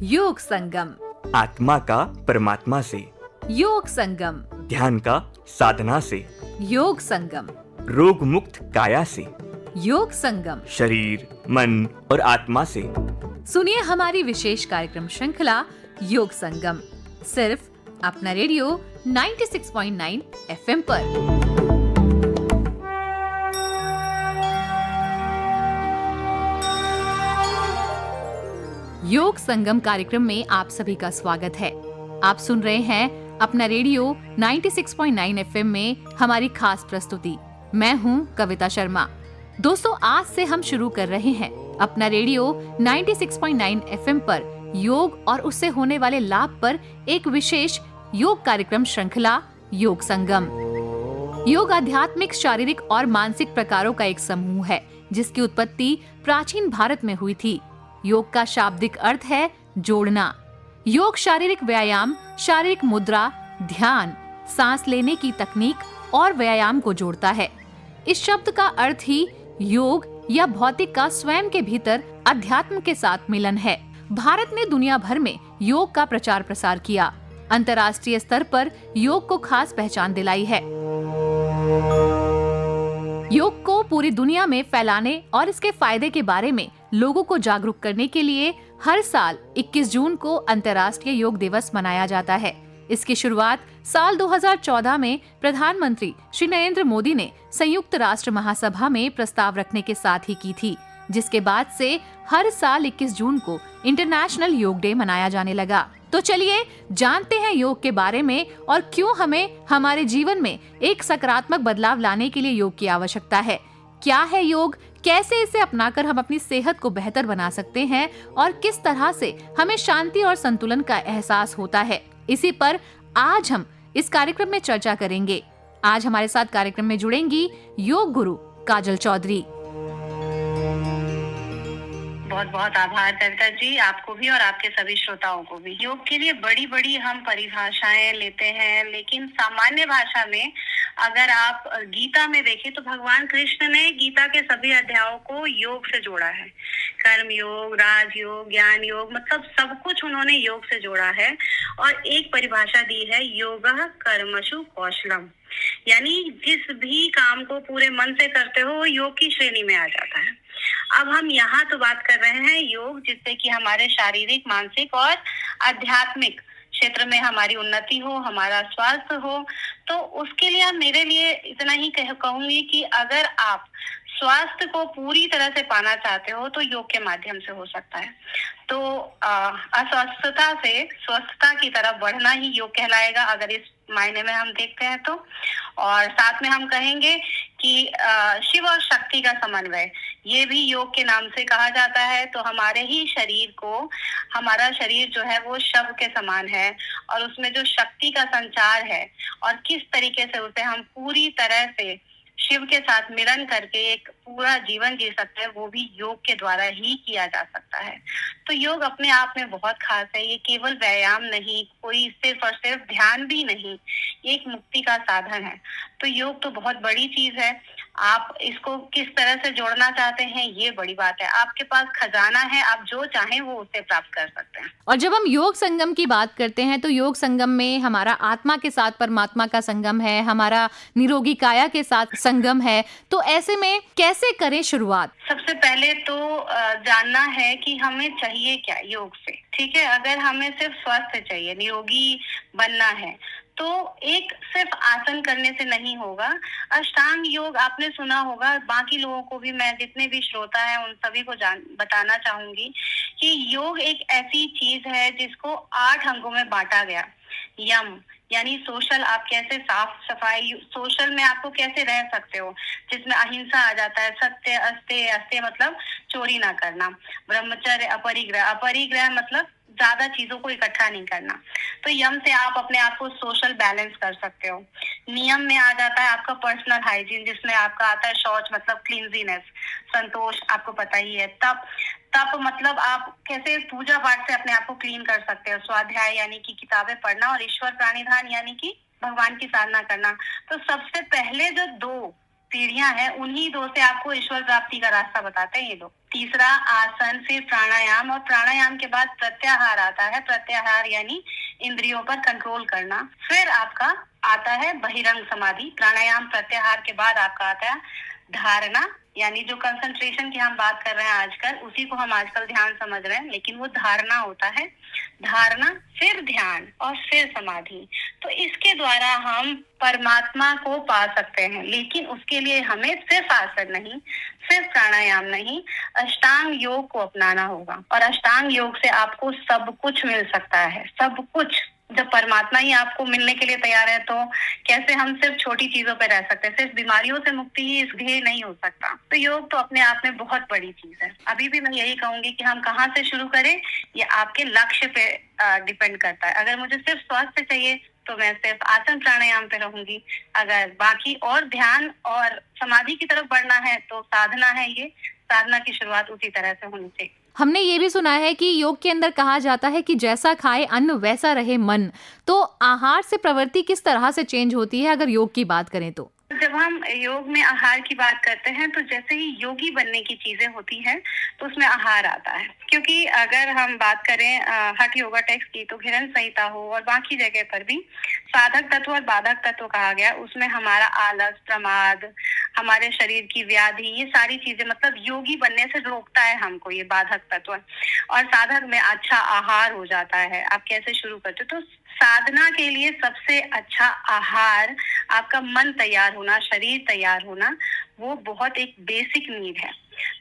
योग संगम, आत्मा का परमात्मा से, योग संगम, ध्यान का साधना से, योग संगम, रोग मुक्त काया से, योग संगम, शरीर, मन और आत्मा से। सुनिए हमारी विशेष कार्यक्रम श्रृंखला योग संगम, सिर्फ अपना रेडियो 96.9 FM पर। योग संगम कार्यक्रम में आप सभी का स्वागत है। आप सुन रहे हैं अपना रेडियो 96.9 FM में हमारी खास प्रस्तुति। मैं हूं कविता शर्मा। दोस्तों, आज से हम शुरू कर रहे हैं अपना रेडियो 96.9 FM पर योग और उससे होने वाले लाभ पर एक विशेष योग कार्यक्रम श्रृंखला योग संगम। योग आध्यात्मिक, शारीरिक और मानसिक प्रकारों का एक समूह है जिसकी उत्पत्ति प्राचीन भारत में हुई थी। योग का शाब्दिक अर्थ है जोड़ना। योग शारीरिक व्यायाम, शारीरिक मुद्रा, ध्यान, सांस लेने की तकनीक और व्यायाम को जोड़ता है। इस शब्द का अर्थ ही योग या भौतिक का स्वयं के भीतर अध्यात्म के साथ मिलन है। भारत ने दुनिया भर में योग का प्रचार प्रसार किया, अंतर्राष्ट्रीय स्तर पर योग को खास पहचान दिलाई है। योग को पूरी दुनिया में फैलाने और इसके फायदे के बारे में लोगों को जागरूक करने के लिए हर साल 21 जून को अंतर्राष्ट्रीय योग दिवस मनाया जाता है। इसकी शुरुआत साल 2014 में प्रधानमंत्री श्री नरेंद्र मोदी ने संयुक्त राष्ट्र महासभा में प्रस्ताव रखने के साथ ही की थी, जिसके बाद से हर साल 21 जून को इंटरनेशनल योग डे मनाया जाने लगा। तो चलिए जानते हैं योग के बारे में और क्यों हमें हमारे जीवन में एक सकारात्मक बदलाव लाने के लिए योग की आवश्यकता है। क्या है योग, कैसे इसे अपनाकर हम अपनी सेहत को बेहतर बना सकते हैं और किस तरह से हमें शांति और संतुलन का एहसास होता है, इसी पर आज हम इस कार्यक्रम में चर्चा करेंगे। आज हमारे साथ कार्यक्रम में जुड़ेंगी योग गुरु काजल चौधरी। बहुत बहुत आभार कविता जी, आपको भी और आपके सभी श्रोताओं को भी। योग के लिए बड़ी बड़ी हम परिभाषाएं लेते हैं, लेकिन सामान्य भाषा में अगर आप गीता में देखें तो भगवान कृष्ण ने गीता के सभी अध्यायों को योग से जोड़ा है। कर्म योग, राज योग, ज्ञान योग, मतलब सब कुछ उन्होंने योग से जोड़ा है। और एक परिभाषा दी है, योगः कर्मसु कौशलम, यानी जिस भी काम को पूरे मन से करते हो वो योग की श्रेणी में आ जाता है। अब हम यहाँ तो बात कर रहे हैं योग जिससे कि हमारे शारीरिक, मानसिक और आध्यात्मिक क्षेत्र में हमारी उन्नति हो, हमारा स्वास्थ्य हो। तो उसके लिए मेरे लिए इतना ही कहूंगी कि अगर आप स्वास्थ्य को पूरी तरह से पाना चाहते हो तो योग के माध्यम से हो सकता है। तो अस्वस्थता से स्वस्थता की तरफ बढ़ना ही योग कहलाएगा, अगर इस मायने में हम देखते हैं तो। और साथ में हम कहेंगे कि शिव और शक्ति का समन्वय, ये भी योग के नाम से कहा जाता है। तो हमारे ही शरीर को, हमारा शरीर जो है वो शव के समान है और उसमें जो शक्ति का संचार है और किस तरीके से उसे हम पूरी तरह से शिव के साथ मिलन करके एक पूरा जीवन जी सकते हैं, वो भी योग के द्वारा ही किया जा सकता है। तो योग अपने आप में बहुत खास है। ये केवल व्यायाम नहीं, कोई सिर्फ और सिर्फ ध्यान भी नहीं, ये एक मुक्ति का साधन है। तो योग तो बहुत बड़ी चीज है। आप इसको किस तरह से जोड़ना चाहते हैं, ये बड़ी बात है। आपके पास खजाना है, आप जो चाहें वो उससे प्राप्त कर सकते हैं। और जब हम योग संगम की बात करते हैं तो योग संगम में हमारा आत्मा के साथ परमात्मा का संगम है, हमारा निरोगी काया के साथ संगम है। तो ऐसे में कैसे करें शुरुआत? सबसे पहले तो जानना है कि हमें चाहिए क्या योग से। ठीक है, अगर हमें सिर्फ स्वास्थ्य चाहिए, निरोगी बनना है, तो एक सिर्फ आसन करने से नहीं होगा। अष्टांग योग आपने सुना होगा, बाकी लोगों को भी, मैं जितने भी श्रोता हैं उन सभी को बताना चाहूंगी कि योग एक ऐसी चीज है जिसको 8 अंगों में बांटा गया। यम यानी सोशल, आप कैसे साफ सफाई, सोशल में आपको कैसे रह सकते हो, जिसमें अहिंसा आ जाता है। सत्य, अस्तेय, अस्तेय मतलब चोरी ना करना। ब्रह्मचर्य, अपरिग्रह, अपरिग्रह मतलब ज्यादा चीजों को इकट्ठा नहीं करना। तो यम से आप अपने आप को सोशल बैलेंस कर सकते हो। नियम में आ जाता है आपका पर्सनल हाइजीन, जिसमें आपका आता है शौच मतलब क्लींजीनेस, संतोष आपको पता ही है। तप मतलब आप कैसे पूजा पाठ से अपने आप को क्लीन कर सकते हो। स्वाध्याय यानी कि किताबें पढ़ना, और ईश्वर प्राणिधान यानी कि भगवान की साधना करना। तो सबसे पहले जो 2 सीढ़ियां हैं, उन्हीं दो से आपको ईश्वर प्राप्ति का रास्ता बताते हैं ये लोग। तीसरा आसन, फिर प्राणायाम, और प्राणायाम के बाद प्रत्याहार आता है। प्रत्याहार यानी इंद्रियों पर कंट्रोल करना। फिर आपका आता है बहिरंग समाधि। प्राणायाम प्रत्याहार के बाद आपका आता है धारणा, यानी जो कंसंट्रेशन की हम बात कर रहे हैं आजकल, उसी को हम आजकल ध्यान समझ रहे हैं, लेकिन वो धारणा होता है। धारणा, फिर ध्यान और फिर समाधि। तो इसके द्वारा हम परमात्मा को पा सकते हैं, लेकिन उसके लिए हमें सिर्फ आसन नहीं, सिर्फ प्राणायाम नहीं, अष्टांग योग को अपनाना होगा। और अष्टांग योग से आपको सब कुछ मिल सकता है, सब कुछ। जब परमात्मा ही आपको मिलने के लिए तैयार है, तो कैसे हम सिर्फ छोटी चीजों पे रह सकते हैं? सिर्फ बीमारियों से मुक्ति ही इसलिए नहीं हो सकता। तो योग तो अपने आप में बहुत बड़ी चीज है। अभी भी मैं यही कहूंगी कि हम कहाँ से शुरू करें, ये आपके लक्ष्य पे डिपेंड करता है। अगर मुझे सिर्फ स्वास्थ्य चाहिए तो मैं सिर्फ आसन प्राणायाम पे रहूंगी। अगर बाकी और ध्यान और समाधि की तरफ बढ़ना है तो साधना है, ये साधना की शुरुआत उसी तरह से होनी चाहिए। हमने ये भी सुना है कि योग के अंदर कहा जाता है कि जैसा खाए अन्न वैसा रहे मन। तो आहार से प्रवृत्ति किस तरह से चेंज होती है अगर योग की बात करें तो? जब हम योग में आहार की बात करते हैं तो जैसे ही योगी बनने की चीजें होती हैं तो उसमें आहार आता है। क्योंकि अगर हम बात करें हठ योगा टेक्स्ट की, तो घिरन संहिता हो और बाकी जगह पर भी साधक तत्व और बाधक तत्व कहा गया। उसमें हमारा आलस, प्रमाद, हमारे शरीर की व्याधि, ये सारी चीजें मतलब योगी बनने से रोकता है हमको ये बाधक तत्व। और साधक में अच्छा आहार हो जाता है। आप कैसे शुरू करते हो? तो साधना के लिए सबसे अच्छा आहार आपका मन तैयार होना, शरीर तैयार होना, वो बहुत एक बेसिक नीड है।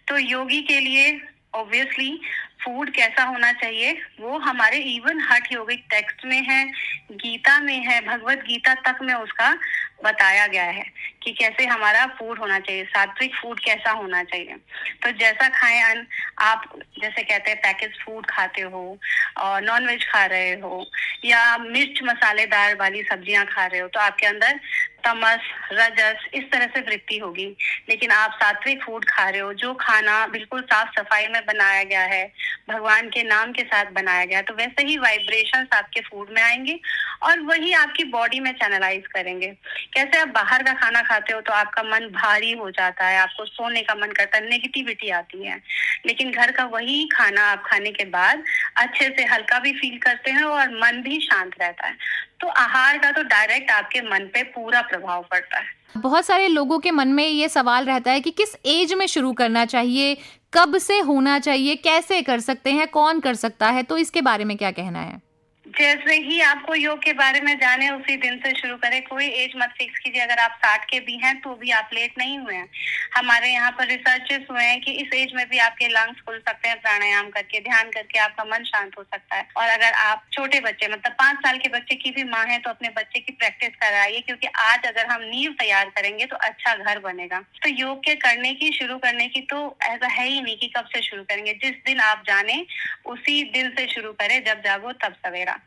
तो योगी के लिए ऑब्वियसली फूड कैसा होना चाहिए, वो हमारे इवन हठ योगिक टेक्स्ट में है, गीता में है, भगवत गीता तक में उसका बताया गया है कि कैसे हमारा फूड होना चाहिए, सात्विक फूड कैसा होना चाहिए। तो जैसा खाएं अन्न, आप जैसे कहते हैं पैकेज फूड खाते हो और नॉनवेज खा रहे हो या मिर्च मसालेदार वाली सब्जियां खा रहे हो, तो आपके अंदर तमस, रजस, इस तरह से वृत्ति होगी। लेकिन आप सात्विक फूड खा रहे हो, जो खाना बिल्कुल साफ सफाई में बनाया गया है, भगवान के नाम के साथ बनाया गया, तो वैसे ही वाइब्रेशंस आपके फूड में आएंगे और वही आपकी बॉडी में चैनलाइज करेंगे। कैसे आप बाहर का खाना खाते हो तो आपका मन भारी हो जाता है, आपको सोने का मन करता है, नेगेटिविटी आती है। लेकिन घर का वही खाना आप खाने के बाद अच्छे से हल्का भी फील करते हैं और मन भी शांत रहता है। तो आहार का तो डायरेक्ट आपके मन पे पूरा प्रभाव पड़ता है। बहुत सारे लोगों के मन में ये सवाल रहता है कि किस एज में शुरू करना चाहिए, कब से होना चाहिए, कैसे कर सकते हैं, कौन कर सकता है? तो इसके बारे में क्या कहना है? जैसे ही आपको योग के बारे में जाने उसी दिन से शुरू करें। कोई एज मत फिक्स कीजिए। अगर आप 60 के भी हैं तो भी आप लेट नहीं हुए हैं। हमारे यहाँ पर रिसर्चेस हुए हैं कि इस एज में भी आपके लंग्स खुल सकते हैं प्राणायाम करके, ध्यान करके आपका मन शांत हो सकता है। और अगर आप छोटे बच्चे मतलब 5 साल के बच्चे की भी माँ है तो अपने बच्चे की प्रैक्टिस कराइए, क्योंकि आज अगर हम नींव तैयार करेंगे तो अच्छा घर बनेगा। तो योग के करने की, शुरू करने की तो ऐसा है ही नहीं कि कब से शुरू करेंगे। जिस दिन आप जाने उसी दिन से शुरू करें, जब जागो तब सवेरा।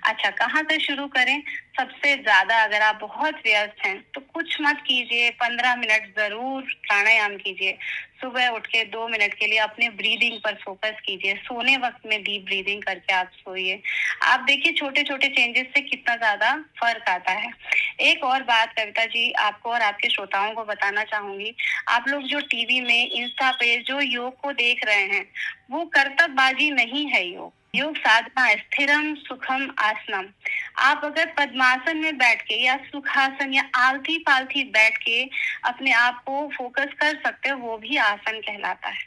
अच्छा, कहाँ से शुरू करें? सबसे ज्यादा अगर आप बहुत व्यस्त हैं तो कुछ मत कीजिए, 15 मिनट जरूर प्राणायाम कीजिए। सुबह उठ के 2 मिनट के लिए अपने ब्रीदिंग पर फोकस कीजिए। सोने वक्त में डीप ब्रीदिंग करके आप सोइए। आप देखिए छोटे छोटे चेंजेस से कितना ज्यादा फर्क आता है। एक और बात कविता जी आपको और आपके श्रोताओं को बताना चाहूंगी। आप लोग जो टीवी में, इंस्टा पे जो योग को देख रहे हैं, वो कर्तव्यबाजी नहीं है। योग साधना, स्थिरम सुखम आसनम। आप अगर पद्मासन में बैठ के या सुखासन या आलती पालती बैठ के अपने आप को फोकस कर सकते हो, वो भी आसन कहलाता है।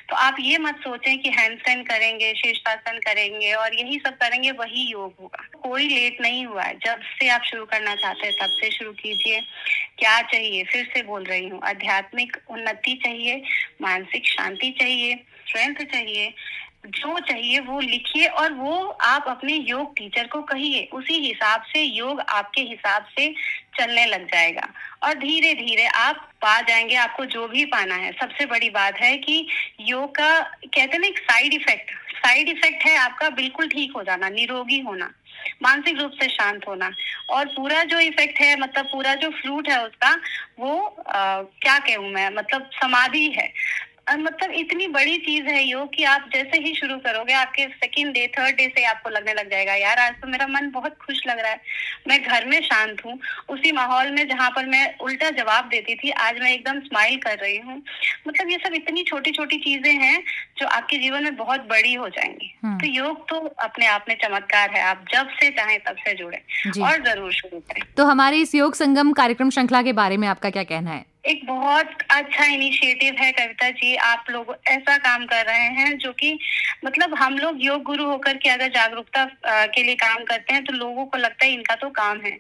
तो आप ये मत सोचें कि हैंडस्टैंड करेंगे, शीर्षासन करेंगे और यही सब करेंगे वही योग होगा। कोई लेट नहीं हुआ है। जब से आप शुरू करना चाहते हैं तब से शुरू कीजिए। क्या चाहिए? फिर से बोल रही हूँ, आध्यात्मिक उन्नति चाहिए, मानसिक शांति चाहिए, स्ट्रेंथ चाहिए, जो चाहिए वो लिखिए और वो आप अपने योग टीचर को कहिए। उसी हिसाब से योग आपके हिसाब से चलने लग जाएगा और धीरे धीरे आप पा जाएंगे आपको जो भी पाना है। सबसे बड़ी बात है कि योग का कहते हैं ना एक साइड इफेक्ट है आपका बिल्कुल ठीक हो जाना, निरोगी होना, मानसिक रूप से शांत होना। और पूरा जो इफेक्ट है, मतलब पूरा जो फ्रूट है उसका, वो क्या कहूँ मैं, मतलब समाधि है। मतलब इतनी बड़ी चीज है योग कि आप जैसे ही शुरू करोगे आपके सेकंड डे थर्ड डे से आपको लगने लग जाएगा, यार आज तो मेरा मन बहुत खुश लग रहा है, मैं घर में शांत हूँ, उसी माहौल में जहाँ पर मैं उल्टा जवाब देती थी आज मैं एकदम स्माइल कर रही हूँ। मतलब ये सब इतनी छोटी छोटी चीजें हैं जो आपके जीवन में बहुत बड़ी हो जाएंगी। तो योग तो अपने आप में चमत्कार है, आप जब से चाहें तब से जुड़े और जरूर शुरू करें। तो हमारे इस योग संगम कार्यक्रम श्रृंखला के बारे में आपका क्या कहना है? एक बहुत अच्छा इनिशिएटिव है कविता जी, आप लोग ऐसा काम कर रहे हैं जो कि मतलब हम लोग योग गुरु होकर के अगर जागरूकता के लिए काम करते हैं तो लोगों को लगता है इनका तो काम है,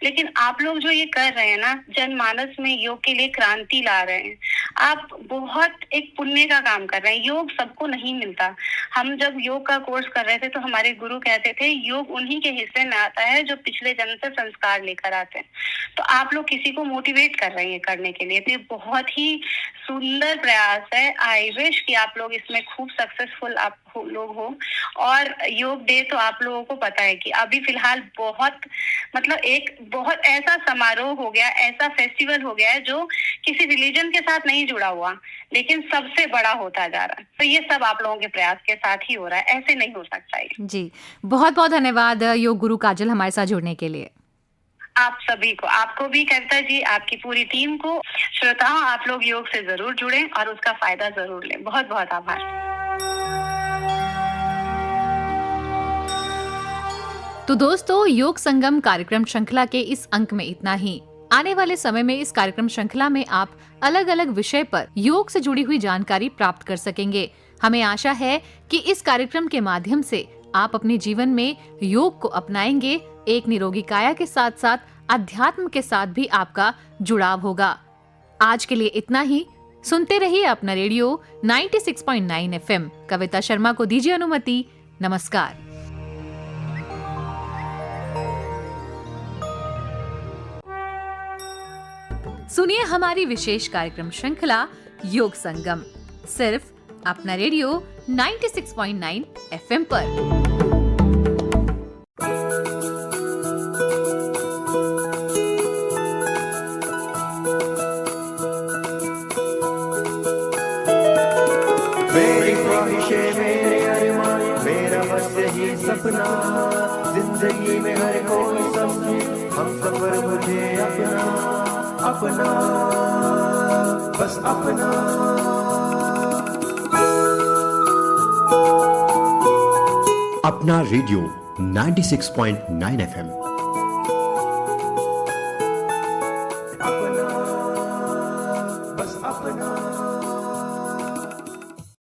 लेकिन आप लोग जो ये कर रहे हैं ना, जनमानस में योग के लिए क्रांति ला रहे हैं। आप बहुत एक पुण्य का काम कर रहे हैं। योग सबको नहीं मिलता। हम जब योग का कोर्स कर रहे थे तो हमारे गुरु कहते थे योग उन्हीं के हिस्से में आता है जो पिछले जन्म से संस्कार लेकर आते हैं। तो आप लोग किसी को मोटिवेट कर रहे हैं करने के लिए, तो ये बहुत ही सुंदर प्रयास है। आई विश कि आप लोग इसमें खूब सक्सेसफुल आप लोग हो। और योग डे तो आप लोगों को पता है कि अभी फिलहाल बहुत मतलब एक बहुत ऐसा समारोह हो गया, ऐसा फेस्टिवल हो गया है जो किसी रिलीजन के साथ नहीं जुड़ा हुआ, लेकिन सबसे बड़ा होता जा रहा है। तो ये सब आप लोगों के प्रयास के साथ ही हो रहा है, ऐसे नहीं हो सकता है। जी, बहुत बहुत धन्यवाद योग गुरु काजल हमारे साथ जुड़ने के लिए। आप सभी को, आपको भी कविता जी, आपकी पूरी टीम को, श्रोताओं, आप लोग योग से जरूर जुड़ें और उसका फायदा जरूर लें। बहुत बहुत आभार। तो दोस्तों, योग संगम कार्यक्रम श्रृंखला के इस अंक में इतना ही। आने वाले समय में इस कार्यक्रम श्रृंखला में आप अलग अलग विषय पर योग से जुड़ी हुई जानकारी प्राप्त कर सकेंगे। हमें आशा है कि इस कार्यक्रम के माध्यम से आप अपने जीवन में योग को अपनाएंगे। एक निरोगी काया के साथ साथ अध्यात्म के साथ भी आपका जुड़ाव होगा। आज के लिए इतना ही। सुनते रहिए अपना रेडियो 96.9 FM। कविता शर्मा को दीजिए अनुमति। नमस्कार। सुनिए हमारी विशेष कार्यक्रम श्रृंखला योग संगम, सिर्फ अपना रेडियो 96.9 FM पर। मेरी ख्वाहिशें, मेरे अरमान, मेरा बस यही सपना, जिंदगी में हर कोई समझे हम सफर मुझे अपना अपना, बस अपना। अपना रेडियो 96.9 FM।